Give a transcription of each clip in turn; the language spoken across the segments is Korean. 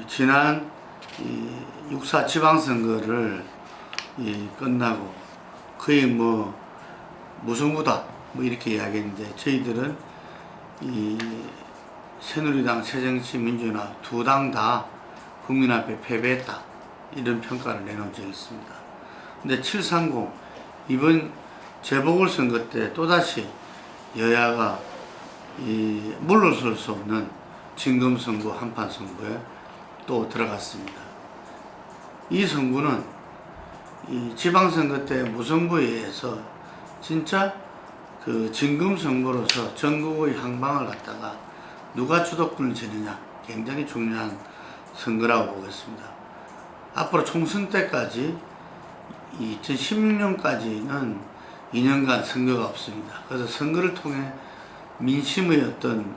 지난 6.4 지방선거를 끝나고 거의 무승부다 이렇게 이야기했는데, 저희들은 새누리당, 새정치민주연합 두 당 다 국민 앞에 패배했다, 이런 평가를 내놓은 적이 있습니다. 근데 730 이번 재보궐선거 때 또다시 여야가 물러설 수 없는 진검승부, 한판 승부에 또 들어갔습니다. 이 선거는 지방선거 때 무승부에 의해서 진짜 진검승부로서 전국의 향방을 갖다가 누가 주도권을 지느냐, 굉장히 중요한 선거라고 보겠습니다. 앞으로 총선 때까지 2016년까지는 2년간 선거가 없습니다. 그래서 선거를 통해 민심의 어떤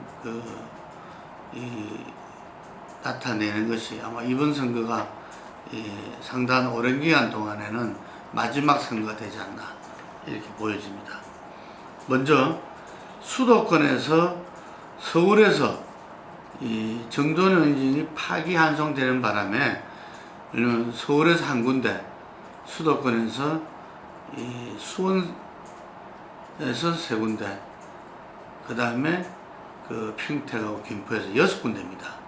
나타내는 것이 아마 이번 선거가 상당한 오랜 기간 동안에는 마지막 선거가 되지 않나, 이렇게 보여집니다. 먼저 수도권에서, 서울에서 정도원 의원이 파기환송되는 바람에 서울에서 한 군데, 수도권에서 수원에서 세 군데, 그 다음에 평택하고 김포에서 6군데입니다.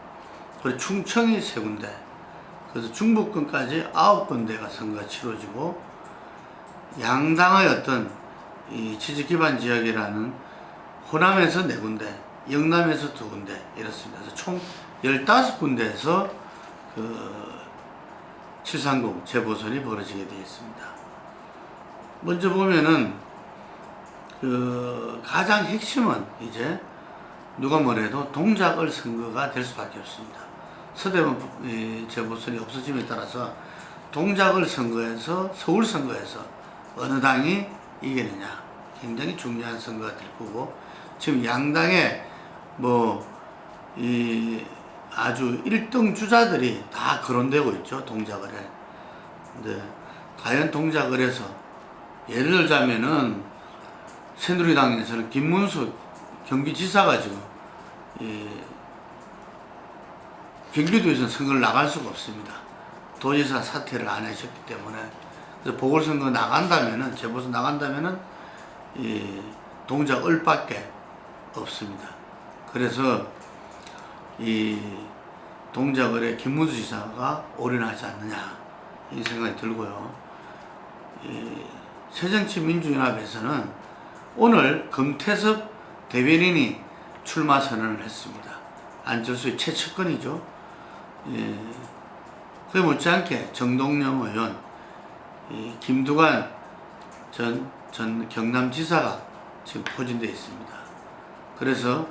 그리고 충청이 3군데, 그래서 중부권까지 9군데가 선거가 치러지고, 양당의 어떤 지지기반 지역이라는 호남에서 4군데, 영남에서 2군데 이렇습니다. 그래서 총 15군데에서 730 재보선이 벌어지게 되어 있습니다. 먼저 보면은 가장 핵심은 이제 누가 뭐래도 동작을 선거가 될 수밖에 없습니다. 서대문 재보선이 없어짐에 따라서 동작을 선거에서, 서울 선거에서 어느 당이 이기느냐, 굉장히 중요한 선거가 될 거고, 지금 양당의 아주 1등 주자들이 다 거론되고 있죠, 동작을 해. 근데 과연 동작을 해서, 예를 들자면은 새누리당에서는 김문수 경기지사가 지금 경기도에서는 선거를 나갈 수가 없습니다. 도지사 사퇴를 안 하셨기 때문에. 그래서 보궐선거 나간다면은, 재보선 나간다면은 동작 을밖에 없습니다. 그래서 동작을에 김문수 지사가 올인하지 않느냐, 이 생각이 들고요. 새정치민주연합에서는 오늘 금태섭 대변인이 출마 선언을 했습니다. 안철수의 최측근이죠. 그에 못지않게 정동영 의원, 김두관 전 경남지사가 지금 포진되어 있습니다. 그래서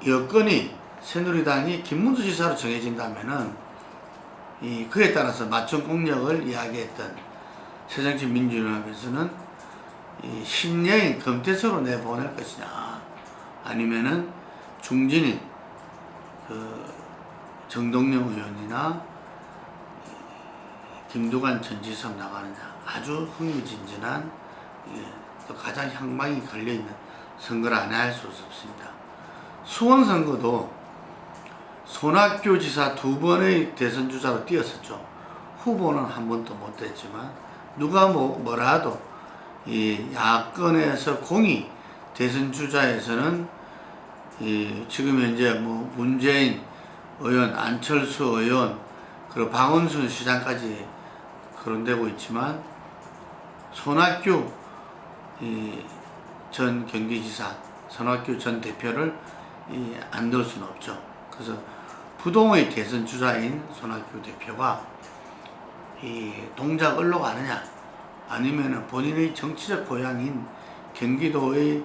여건이, 새누리당이 김문수 지사로 정해진다면은 그에 따라서 맞춤 공약을 이야기했던 새정치민주연합에서는 신여인 금태섭으로 내보낼 것이냐, 아니면은 중진인 정동영 의원이나 김두관 전 지사로 나가느냐, 아주 흥미진진한, 또 가장 향방이 걸려있는 선거를 안 할 수 없습니다. 수원 선거도 손학규 지사 2번의 대선 주자로 뛰었었죠. 후보는 한 번도 못 됐지만, 누가 뭐라도 야권에서 공이 대선 주자에서는 지금 현재 문재인 의원, 안철수 의원, 그리고 박원순 시장까지 거론되고 있지만, 손학규 전 경기지사, 손학규 전 대표를 안 넣을 수는 없죠. 그래서 부동의 대선 주자인 손학규 대표가 동작을로 가느냐, 아니면 본인의 정치적 고향인 경기도의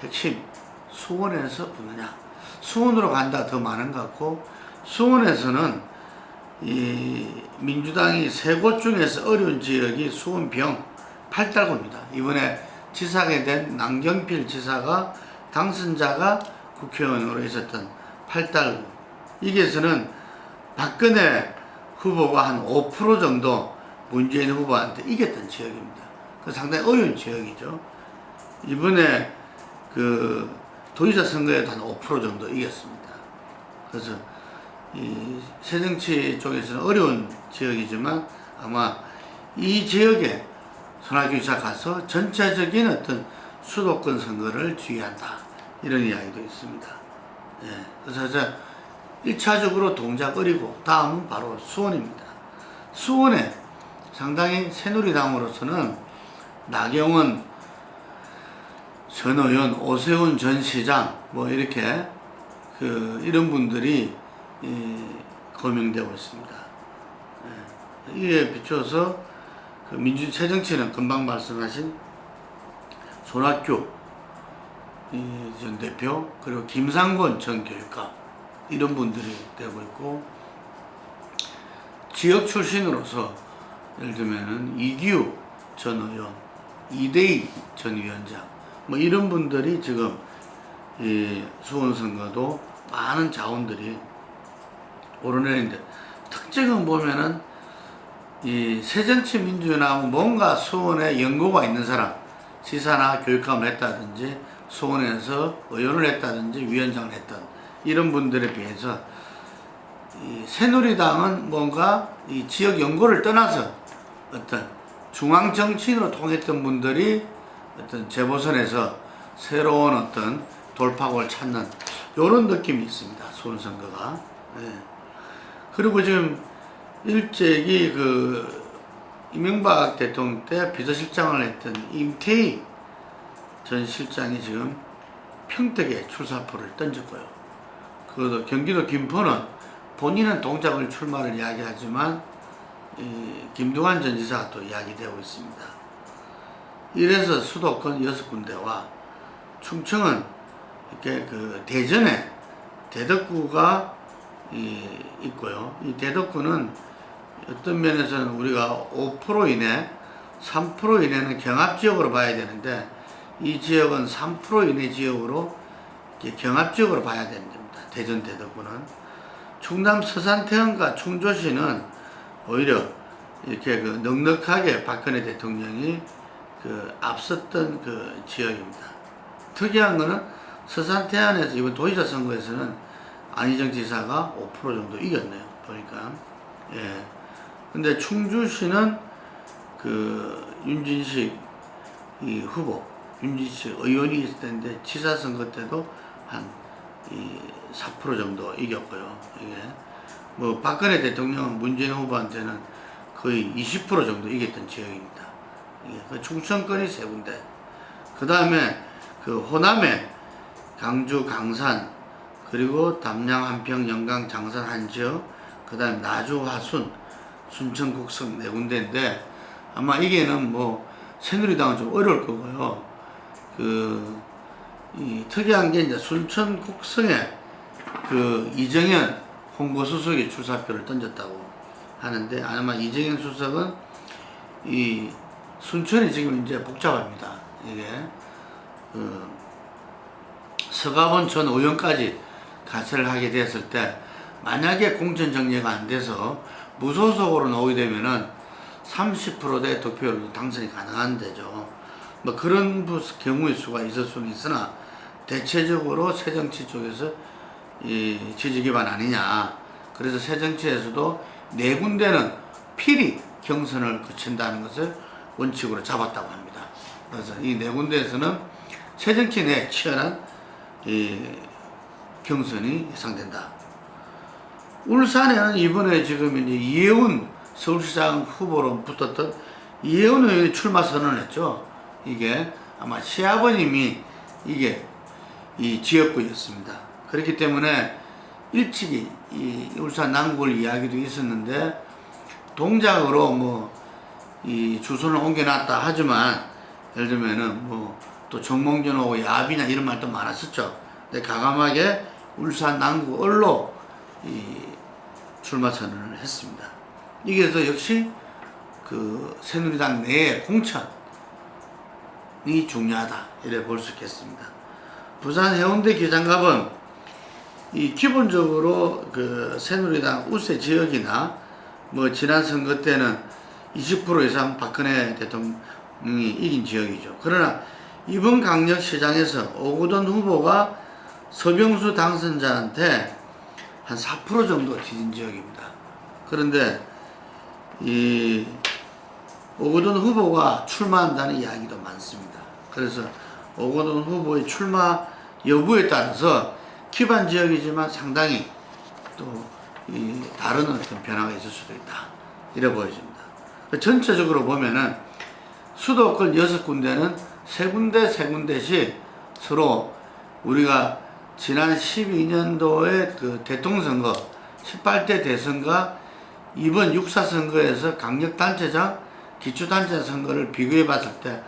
핵심 수원에서 붙느냐. 수원으로 간다 더 많은 것 같고, 수원에서는 민주당이 3곳 중에서 어려운 지역이 수원병 8달구입니다. 이번에 지사가 된 남경필 지사가 당선자가 국회의원으로 있었던 8달구, 여기에서는 박근혜 후보가 한 5% 정도 문재인 후보한테 이겼던 지역입니다. 그 상당히 어려운 지역이죠. 이번에 도지사 선거에도 한 5% 정도 이겼습니다. 그래서 이 새정치 쪽에서는 어려운 지역이지만 아마 이 지역에 손학규 지사 가서 전체적인 어떤 수도권 선거를 주의한다 이런 이야기도 있습니다. 예, 그래서 1차적으로 동작 어리고 다음은 바로 수원입니다. 수원에 상당히 새누리당으로서는 나경원 전 의원, 오세훈 전 시장 뭐 이렇게 이런 분들이 거명되고 있습니다. 예, 이에 비춰서 새정치는 금방 말씀하신 손학규 전 대표 그리고 김상곤 전 교육감 이런 분들이 되고 있고, 지역 출신으로서 예를 들면은 이기우 전 의원, 이대희 전 위원장 뭐 이런 분들이 지금 이 수원 선거도 많은 자원들이 오르내리는데, 특징은 보면은 이 새정치민주연합은 뭔가 수원에 연고가 있는 사람, 지사나 교육감을 했다든지 수원에서 의원을 했다든지 위원장을 했던 이런 분들에 비해서 이 새누리당은 뭔가 이 지역 연고를 떠나서 어떤 중앙 정치인으로 통했던 분들이 어떤 재보선에서 새로운 어떤 돌파구를 찾는 이런 느낌이 있습니다. 수원 선거가. 네. 그리고 지금 일제히 이명박 대통령 때 비서실장을 했던 임태희 전 실장이 지금 평택에 출사표를 던졌고요. 그것도 경기도 김포는 본인은 동작을 출마를 이야기하지만 김두관 전 지사가 또 이야기되고 있습니다. 이래서 수도권 6군데와 충청은 이렇게 대전에 대덕구가 있고요. 이 대덕구는 어떤 면에서는 우리가 5% 이내, 3% 이내는 경합지역으로 봐야 되는데 이 지역은 3% 이내 지역으로 경합지역으로 봐야 됩니다. 대전 대덕구는. 충남 서산태안과 충주시는 오히려 이렇게 넉넉하게 박근혜 대통령이 앞섰던 지역입니다. 특이한 거는 서산태안에서 이번 도지사 선거에서는 안희정 지사가 5% 정도 이겼네요. 보니까. 예. 근데 충주시는 윤진식 후보, 윤진식 의원이 있을 텐데 지사 선거 때도 한 4% 정도 이겼고요. 이게 뭐 박근혜 대통령은 문재인 후보한테는 거의 20% 정도 이겼던 지역입니다. 이게 충청권이 세 군데. 그 다음에 호남에 강주, 강산, 그리고 담양, 한평, 영광, 장산 한 지역, 그 다음에 나주, 화순, 순천, 곡성 네 군데인데 아마 이게는 뭐 새누리당은 좀 어려울 거고요. 특이한 게 이제 순천, 곡성에 이정현 홍보수석이 출사표를 던졌다고 하는데 아마 이정현 수석은 순천이 지금 이제 복잡합니다. 이게 서가본 전 의원까지 가세를 하게 됐을 때 만약에 공천 정리가 안 돼서 무소속으로 나오게 되면은 30%대 득표율로 당선이 가능한 데죠. 뭐 그런 경우의 수가 있을 수는 있으나 대체적으로 새정치 쪽에서 지지 기반 아니냐. 그래서 새정치에서도 네 군데는 필히 경선을 거친다는 것을 원칙으로 잡았다고 합니다. 그래서 이 네 군데에서는 새정치 내 치열한 경선이 예상된다. 울산에는 이번에 지금 이제 이혜훈 서울시장 후보로 붙었던 이혜훈 의원이 출마 선언을 했죠. 이게 아마 시아버님이 이게 이 지역구였습니다. 그렇기 때문에 일찍이 이 울산 남구을 이야기도 있었는데 동작으로 뭐 이 주소를 옮겨놨다 하지만 예를 들면은 뭐 또 정몽준하고 야비나 이런 말도 많았었죠. 근데 과감하게 울산 남구을로 출마 선언을 했습니다. 이게 또 역시 새누리당 내의 공천이 중요하다 이래 볼 수 있겠습니다. 부산 해운대 기장갑은 기본적으로 새누리당 우세 지역이나 뭐 지난 선거 때는 20% 이상 박근혜 대통령이 이긴 지역이죠. 그러나 이번 강력시장에서 오거돈 후보가 서병수 당선자한테 한 4% 정도 뒤진 지역입니다. 그런데 이 오거돈 후보가 출마한다는 이야기도 많습니다. 그래서 오거돈 후보의 출마 여부에 따라서 기반 지역이지만 상당히 또 이 다른 어떤 변화가 있을 수도 있다, 이래 보여집니다. 전체적으로 보면은 수도권 6군데는 세 군데씩 서로 우리가 지난 12년도에 그 대통령 선거 18대 대선과 이번 6.4 선거에서 강력단체장, 기초단체장 선거를 비교해 봤을 때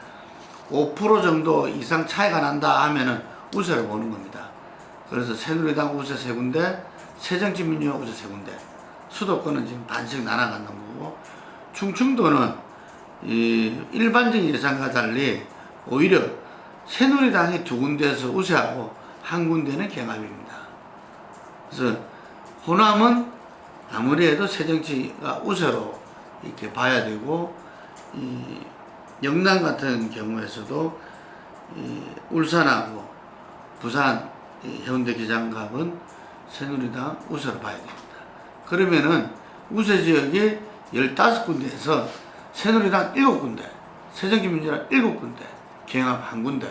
5% 정도 이상 차이가 난다 하면은 우세로 보는 겁니다. 그래서 새누리당 우세 3군데, 새정치민주당 우세 3군데, 수도권은 지금 반씩 날아가는 거고, 충청도는 이 일반적인 예상과 달리 오히려 새누리당이 2군데에서 우세하고 1군데는 경합입니다. 그래서 호남은 아무래도 새정치가 우세로 이렇게 봐야 되고, 이 영남 같은 경우에서도 이 울산하고 부산 해운대 기장갑은 새누리당 우세로 봐야 됩니다. 그러면은 우세 지역이 15군데에서 새누리당 7군데, 새정치민주당 7군데, 경합 1군데,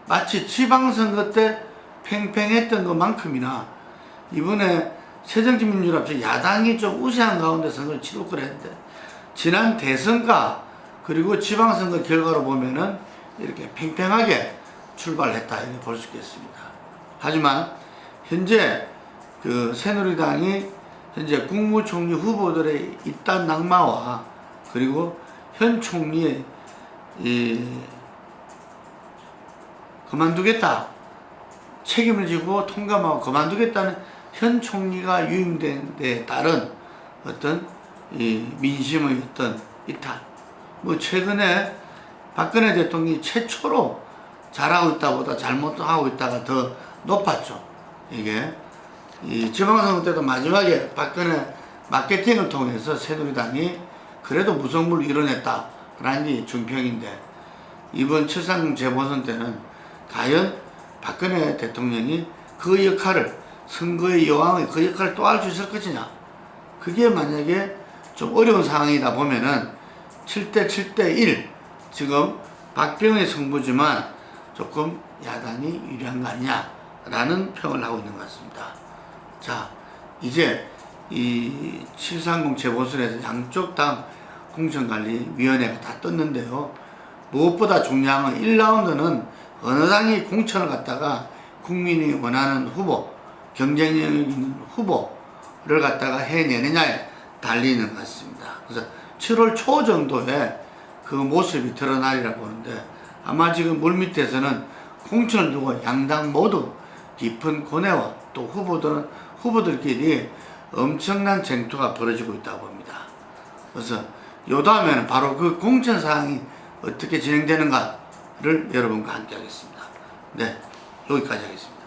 마치 지방선거 때 팽팽했던 것만큼이나 이번에 새정치민주당 야당이 좀 우세한 가운데 선거를 치를 거라 했는데, 지난 대선과 그리고 지방선거 결과로 보면은 이렇게 팽팽하게 출발했다, 이렇게 볼 수 있겠습니다. 하지만 현재 그 새누리당이 현재 국무총리 후보들의 입단 낙마와 그리고 현 총리의 그만두겠다, 책임을 지고 통감하고 그만두겠다는 현 총리가 유임된 데에 따른 어떤 민심의 어떤 이탈, 최근에 박근혜 대통령이 최초로 잘하고 있다보다 잘못하고 있다가 더 높았죠. 이게 이 지방선거 때도 마지막에 박근혜 마케팅을 통해서 새누리당이 그래도 무승부를 이뤄냈다라는 게 중평인데, 이번 7.30 재보선 때는 과연 박근혜 대통령이 그 역할을, 선거의 여왕의 그 역할을 또 할 수 있을 것이냐, 그게 만약에 좀 어려운 상황이다 보면은 7대7대1 지금 박병의 승부지만 조금 야당이 유리한 거 아니냐라는 평을 하고 있는 것 같습니다. 자, 이제 이 730 재보선에서 양쪽 당 공천관리위원회가 다 떴는데요. 무엇보다 중요한 건 1라운드는 어느 당이 공천을 갖다가 국민이 원하는 후보, 경쟁력 있는 후보를 갖다가 해내느냐에 달리는 것 같습니다. 그래서 7월 초 정도에 그 모습이 드러나리라 보는데, 아마 지금 물밑에서는 공천을 두고 양당 모두 깊은 고뇌와 또 후보들끼리 엄청난 쟁투가 벌어지고 있다고 봅니다. 그래서 요 다음에는 바로 그 공천 사항이 어떻게 진행되는가를 여러분과 함께 하겠습니다. 네, 여기까지 하겠습니다.